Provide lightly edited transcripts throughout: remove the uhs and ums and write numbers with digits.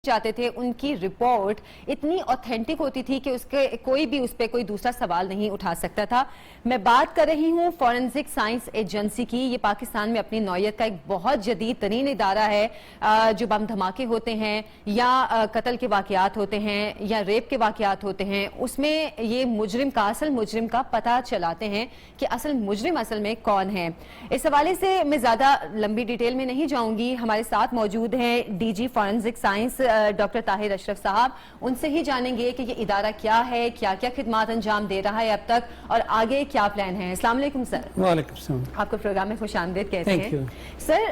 جاتے تھے ان کی رپورٹ اتنی اوتھینٹک ہوتی تھی کہ اس پہ کوئی دوسرا سوال نہیں اٹھا سکتا تھا. میں بات کر رہی ہوں فورنزک سائنس ایجنسی کی. یہ پاکستان میں اپنی نوعیت کا ایک بہت جدید ترین ادارہ ہے. جو بم دھماکے ہوتے ہیں یا قتل کے واقعات ہوتے ہیں یا ریپ کے واقعات ہوتے ہیں, اس میں یہ اصل مجرم کا پتہ چلاتے ہیں کہ اصل مجرم اصل میں کون ہے. اس حوالے سے میں زیادہ لمبی ڈیٹیل میں نہیں جاؤں گی. ہمارے ساتھ موجود ہیں D G forensic science doctor Tahir Ashraf sahab. ان سے ہی جانیں گے کہ یہ ادارہ کیا ہے, کیا کیا خدمات انجام دے رہا ہے اب تک, اور آگے کیا پلان ہے. السلام علیکم سر. وعلیکم السلام. آپ کو پروگرام میں خوش آمدید کہتے ہیں. سر,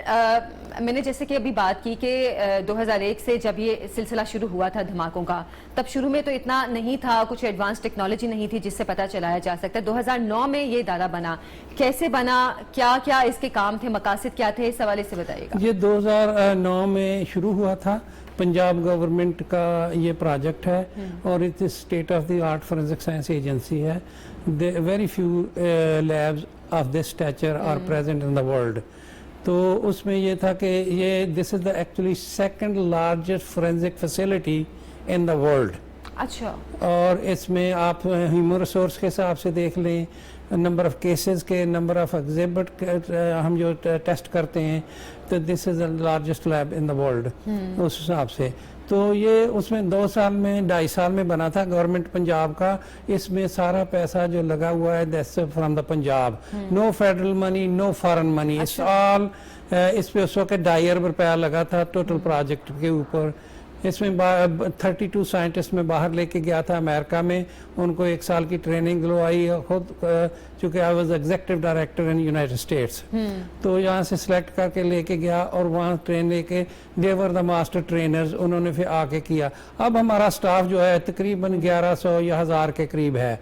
میں نے جیسے کہ ابھی بات کی کہ 2001 سے جب یہ سلسلہ شروع ہوا تھا دھماکوں کا, تب شروع میں تو اتنا نہیں تھا, کچھ ایڈوانس ٹیکنالوجی نہیں تھی جس سے پتہ چلایا جا سکتا. 2009 میں یہ ادارہ بنا, کیسے بنا, کیا کیا اس کے کام تھے, مقاصد کیا تھے, اس حوالے سے بتائیے گا. یہ 2009 میں شروع ہوا تھا. پنجاب گورنمنٹ کا یہ پروجیکٹ ہے اور state of the art forensic science agency ہے. Very few labs of this stature are present in the world. تو اس میں یہ تھا کہ یہ this is the actually second largest forensic facility in the world. اچھا. اور اس میں آپ ہیومن ریسورس کے حساب سے دیکھ لیں, نمبر آف کیسز کے, نمبر آف ایگزیبٹ ہم جو ٹیسٹ کرتے ہیں, تو this is the largest lab in the world اس حساب سے. تو یہ اس میں 2 سال میں 2.5 سال میں بنا تھا گورنمنٹ پنجاب کا. اس میں سارا پیسہ جو لگا ہوا ہے that's from the Punjab. No federal money, no foreign money, it's all. اس پہ اس وقت 2.5 ارب روپیہ لگا تھا ٹوٹل پروجیکٹ کے اوپر. اس میں 32 سائنٹسٹ میں باہر لے کے گیا تھا امریکہ میں. ان کو 1 سال کی ٹریننگ دلوائی خود, چونکہ I was executive director in United States. تو یہاں سے سلیکٹ کر کے لے کے گیا اور وہاں ٹرین لے کے دیور دا ماسٹر ٹرینرز, انہوں نے پھر آ کے کیا. اب ہمارا سٹاف جو ہے تقریباً 1100 یا 1000 کے قریب ہے.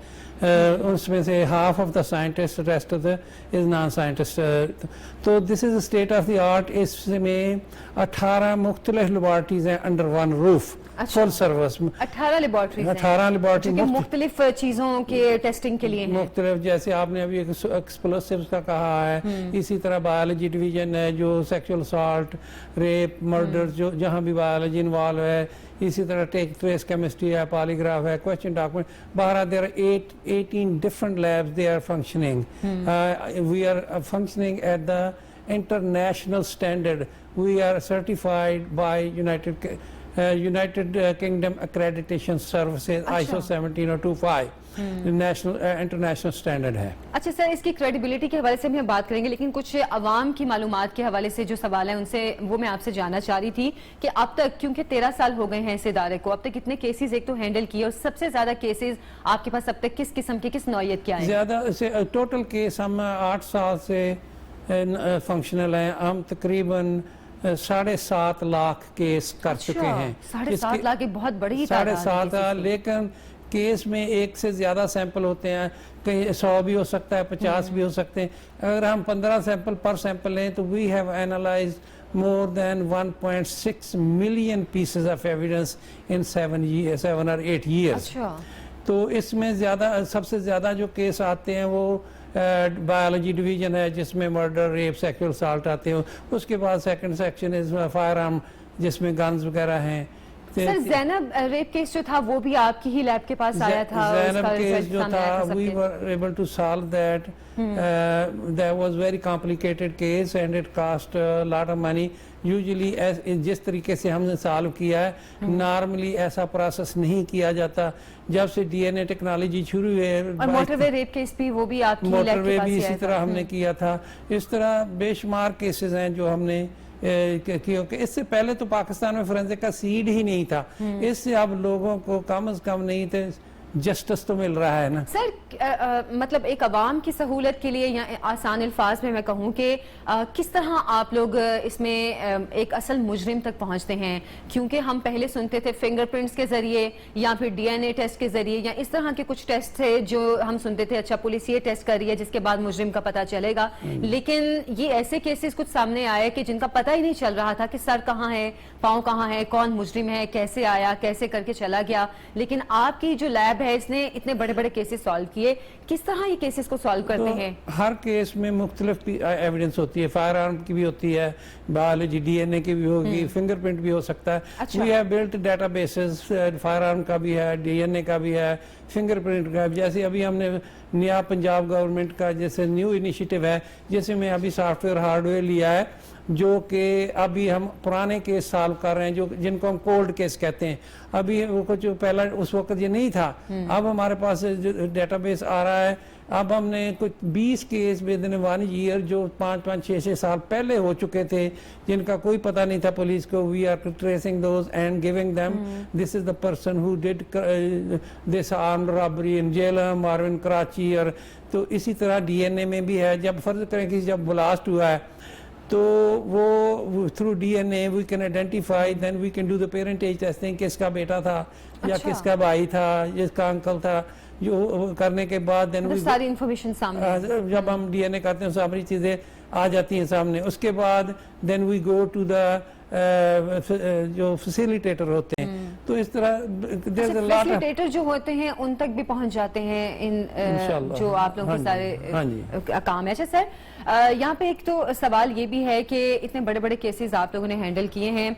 اس میں سے half of the scientist, rest of the is non scientist. تو this is state of the art. اس میں 18 مختلف لیبارٹریز ہیں under one roof, full service. 18 laboratories مختلف چیزوں کے ٹیسٹنگ کے لیے مختلف, جیسے آپ نے ابھی ایکسپلوسیوز کا کہا ہے, اسی طرح بایولوجی ڈویژن ہے جو سیکشل اسالٹ, ریپ, مرڈر جو جہاں بھی بایولوجی انوالو ہے. اسی طرح ٹیک ٹریس کیمسٹری ہے, پالیگراف ہے, کویسچن ڈاکومنٹ. بہرحال there are 18 different labs they are functioning. We are functioning at the international standard. We are certified by United Kingdom Accreditation Services, ISO 17025. National international standard ہے. اچھا سر, اس کی credibility کے حوالے سے بھی ہم بات کریں گے, لیکن کچھ عوام کی معلومات کے حوالے سے جو سوال ہیں ان سے وہ میں آپ سے جاننا چاہ رہی تھی کہ اب تک, کیونکہ 13 سال ہو گئے ہیں اس ادارے کو, اب تک کتنے کیسز ایک تو ہینڈل کیے, اور سب سے زیادہ کیسز آپ کے پاس اب تک کس قسم کے, کس نوعیت کے آئے ہیں؟ زیادہ سے ٹوٹل کیس ہم 8 سال سے فنکشنل ہیں. ہم تقریباً 7.5 لاکھ کیس کر چکے ہیں. 7.5 لاکھ ایک بہت بڑی تعداد ہے. 7.5, لیکن کیس میں 1 سے زیادہ سیمپل ہوتے ہیں, کہیں 100 بھی ہو سکتا ہے, 50 بھی ہو سکتے ہیں. اگر ہم 15 سیمپل پر سیمپل لیں تو we have analyzed more than 1.6 million pieces of evidence in 7 or 8 years. تو اس میں سب سے زیادہ جو کیس آتے ہیں وہ بایولوجی ڈویژن ہے جس میں مرڈر, ریپ, سیکشل اسالٹ آتے ہیں. اس کے بعد سیکنڈ سیکشن از فائر آرم جس میں گنز وغیرہ ہیں. سر, زینب ریپ کیس جو تھا وہ بھی آپ کی ہی لیب کے پاس آیا تھا. زینب کیس جو تھا we were able to solve that. That was very complicated case and it cost a lot of money. Usually جس طریقے سے ہم نے سالو کیا ہے, نارملی ایسا پروسیس نہیں کیا جاتا. جب سے ڈی این اے ٹیکنالوجی شروع ہے, اور موٹر وے ریپ کیس بھی وہ بھی آپ کی لیب کے پاس موٹر وے بھی اسی طرح ہم نے کیا تھا. اس طرح بے شمار کیسز ہیں جو ہم نے کیونکہ اس سے پہلے تو پاکستان میں فورنزک کا سیڈ ہی نہیں تھا. اس سے اب لوگوں کو کم از کم نہیں تھے جسٹس تو مل رہا ہے نا. سر, مطلب ایک عوام کی سہولت کے لیے یا آسان الفاظ میں کہوں کہ کس طرح آپ لوگ اس میں ایک اصل مجرم تک پہنچتے ہیں؟ کیونکہ ہم پہلے سنتے تھے فنگر پرنٹس کے ذریعے یا پھر ڈی این اے ٹیسٹ کے ذریعے یا اس طرح کے کچھ ٹیسٹ تھے جو ہم سنتے تھے اچھا پولیس یہ ٹیسٹ کر رہی ہے جس کے بعد مجرم کا پتہ چلے گا. لیکن یہ ایسے کیسز کچھ سامنے آئے کہ جن کا پتہ ہی نہیں چل رہا تھا کہ سر کہاں ہے, پاؤں کہاں ہے, کون مجرم ہے, کیسے آیا, کیسے کر کے چلا گیا. لیکن آپ کی جو لیب لیب ہے, اس نے اتنے بڑے بڑے کیسز سالو کیے, کس طرح یہ کیسز کو سالو کرتے ہیں؟ ہر کیس میں مختلف ایویڈنس ہوتی ہے, فائر آرم کی بھی ہوتی ہے, بایولوجی ڈی این اے کی بھی ہوگی, فنگر پرنٹ بھی ہو سکتا ہے. We have built databases, firearm کا بھی ہے, ڈی این اے کا بھی ہے, فنگر پرنٹ کا. جیسے ابھی ہم نے نیا پنجاب گورنمنٹ کا جیسے نیو انیشیٹو ہے, جیسے میں ابھی سافٹ ویئر ہارڈ ویئر لیا ہے, جو کہ ابھی ہم پرانے کیس سالو کر رہے ہیں, جن کو ہم کولڈ کیس کہتے ہیں. ابھی کچھ پہلا اس وقت یہ نہیں تھا, اب ہمارے پاس ڈیٹا بیس آ رہا ہے. اب ہم نے کچھ 20 کیس ود ان 1 year جو 5-6 سال پہلے ہو چکے تھے, جن کا کوئی پتہ نہیں تھا پولیس کو. We are tracing those and giving them this is the person who did this armed robbery in Jhelum اور ان کراچی. اور تو اسی طرح ڈی این اے میں بھی ہے. جب فرض کریں کہ جب بلاسٹ ہوا ہے تو وہ through D N A we can identify, then we can do the parentage testing, کس کا بیٹا تھا یا کس کا بھائی تھا, جس کا انکل تھا. جو کرنے کے بعد ساری انفارمیشن سامنے, جب ہم ڈی این اے کرتے ہیں ساری چیزیں آ جاتی ہیں سامنے. اس کے بعد دین وی گو ٹو دا جو فیسیلیٹیٹر ہوتے ہیں. تو اس طرح فیسیلیٹیٹر جو ہوتے ہیں ان تک بھی پہنچ جاتے ہیں ان جو آپ لوگوں کے سارے کام ہے. اچھا سر, یہاں پہ ایک تو سوال یہ بھی ہے کہ اتنے بڑے بڑے کیسز آپ لوگوں نے ہینڈل کیے ہیں.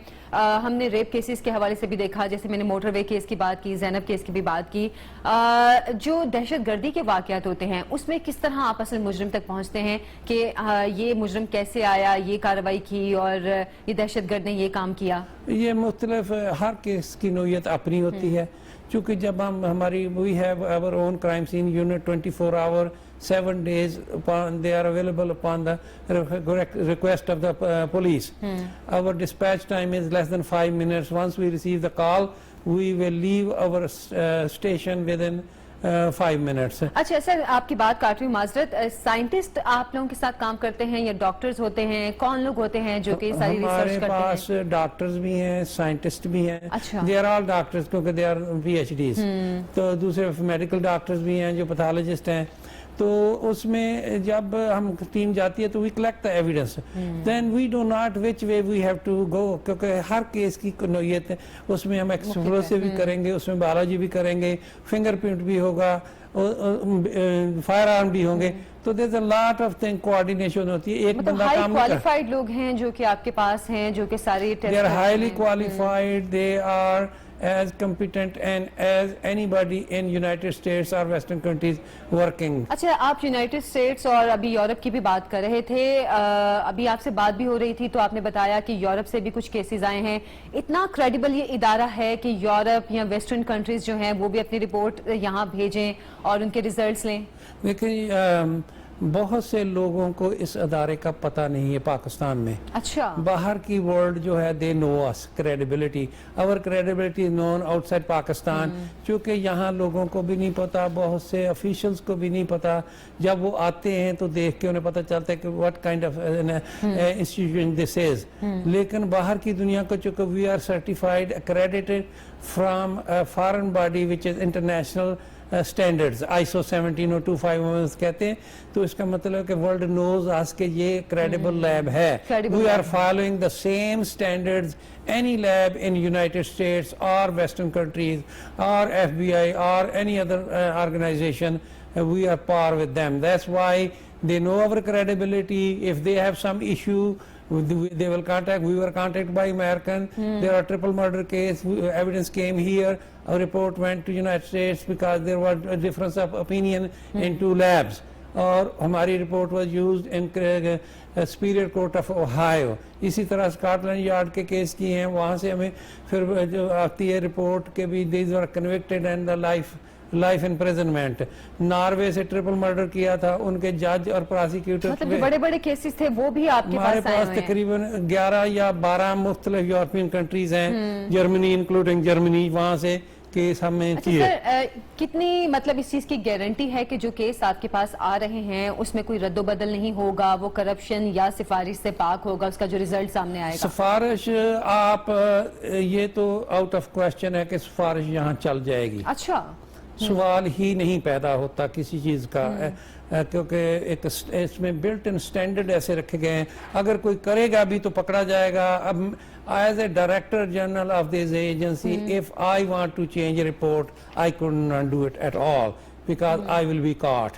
ہم نے ریپ کیسز کے حوالے سے بھی دیکھا, جیسے میں نے موٹر وے کیس کی بات کی, زینب کیس کی بھی بات کی. جو دہشت گردی کے واقعات ہوتے ہیں اس میں کس طرح آپ اصل مجرم تک پہنچتے ہیں کہ یہ مجرم کیسے آیا, یہ کارروائی کی اور یہ دہشت گرد نے یہ کام کیا؟ یہ مختلف, ہر کیس کی نوعیت اپنی ہوتی ہے. چونکہ جب ہماری we have our own crime scene unit 24 hour 7 days they are available upon the request of the police. Our dispatch time is less than 5 minutes. Once we receive the call, we will leave our station within 5 minutes. اچھا سر, آپ کی بات کاٹ رہی ہوں, معذرت. Scientist آپ لوگوں کے ساتھ کام کرتے ہیں یا ڈاکٹرز ہوتے ہیں؟ کون لوگ ہوتے ہیں جو کہ ساری ریسرچ کرتے ہیں؟ ہمارے پاس ڈاکٹرز بھی ہیں, سائنٹسٹ بھی ہیں. دے آر آل ڈاکٹرز, کیونکہ they are P H Ds. تو دوسرے میڈیکل ڈاکٹرز بھی ہیں جو پیتھالوجسٹ ہیں. تو اس میں جب ہم ٹیم جاتی ہے تو we collect the evidence, then we do not which way we have to go, کیونکہ ہر کیس کی نوعیت ہے. اس میں ہم ایکسپلوسیو بھی کریں گے, اس میں بایولوجی بھی کریں گے, فنگر پرنٹ بھی ہوگا, فائر آرم بھی ہوں گے. تو دیر از اے لاٹ آف تھنگ, کوآرڈینیشن ہوتی ہے. ایک بندہ کام نہیں کوالیفائڈ لوگ ہیں جو کہ آپ کے پاس ہیں, جو کہ ساری they are highly qualified, they are as competent and as anybody in United States or Western countries working. اچھا, آپ یونائٹڈ اسٹیٹس اور ابھی یورپ کی بھی بات کر رہے تھے. ابھی آپ سے بات بھی ہو رہی تھی تو آپ نے بتایا کہ یورپ سے بھی کچھ کیسز آئے ہیں. اتنا کریڈیبل یہ ادارہ ہے کہ یورپ یا ویسٹرن کنٹریز جو ہیں وہ بھی اپنی رپورٹ یہاں بھیجیں اور ان کے ریزلٹس لیں؟ لیکن بہت سے لوگوں کو اس ادارے کا پتہ نہیں ہے پاکستان میں. اچھا, باہر کی ورلڈ جو ہے they know us credibility, our credibility is known outside Pakistan. چونکہ یہاں لوگوں کو بھی نہیں پتا, بہت سے officials کو بھی نہیں پتا. جب وہ آتے ہیں تو دیکھ کے انہیں پتا چلتا ہے کہ what kind of institution this is. لیکن باہر کی دنیا کو چونکہ we are certified accredited from a foreign body which is international standards, ISO 17025 کہتے ہیں. تو اس کا مطلب ہے کہ ورلڈ نوز آس کہ یہ کریڈیبل لیب ہے. We are following the same standards any lab in United States or Western countries or FBI or any other organization, we are par with them. That's why they know our credibility. If they have some issue, they will contact. We were contacted by American. There are triple murder case. Evidence came here. A report went to United States because there was a difference of opinion in 2 labs. اور ہماری report was used in superior court of Ohio. اسی طرح Scott land yard کے case کیے ہیں, وہاں سے ہمیں پھر جو آتی ہے رپورٹ کہ بھی these are convicted and the life imprisonment. Norway سے ٹرپل مرڈر کیا تھا, ان کے جج اور پراسیکیوٹر, مطلب جو بڑے بڑے کیسز تھے وہ بھی آپ کے ہمارے پاس آئے پاس تقریباً 11 یا 12 مختلف یورپین کنٹریز ہیں, جرمنی انکلوڈنگ جرمنی, وہاں سے کیس ہمیں کیے. سر, کتنی مطلب اس چیز کی گارنٹی ہے کہ جو کیس آپ کے پاس آ رہے ہیں اس میں کوئی رد و بدل نہیں ہوگا, وہ کرپشن یا سفارش سے پاک ہوگا, اس کا جو ریزلٹ سامنے آئے گا؟ سفارش آپ یہ تو آؤٹ آف کویسچن ہے کہ سفارش یہاں چل جائے گی. اچھا, سوال ہی نہیں پیدا ہوتا کسی چیز کا, کیونکہ ایک اس میں بلٹ ان سٹینڈرڈ ایسے رکھے گئے ہیں, اگر کوئی کرے گا بھی تو پکڑا جائے گا. اب As a director general of this agency, if I want to change a report, I could not do it at all because I will be caught.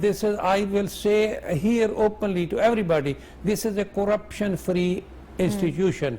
This is, I will say here openly to everybody, this is a corruption free institution.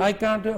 I can't,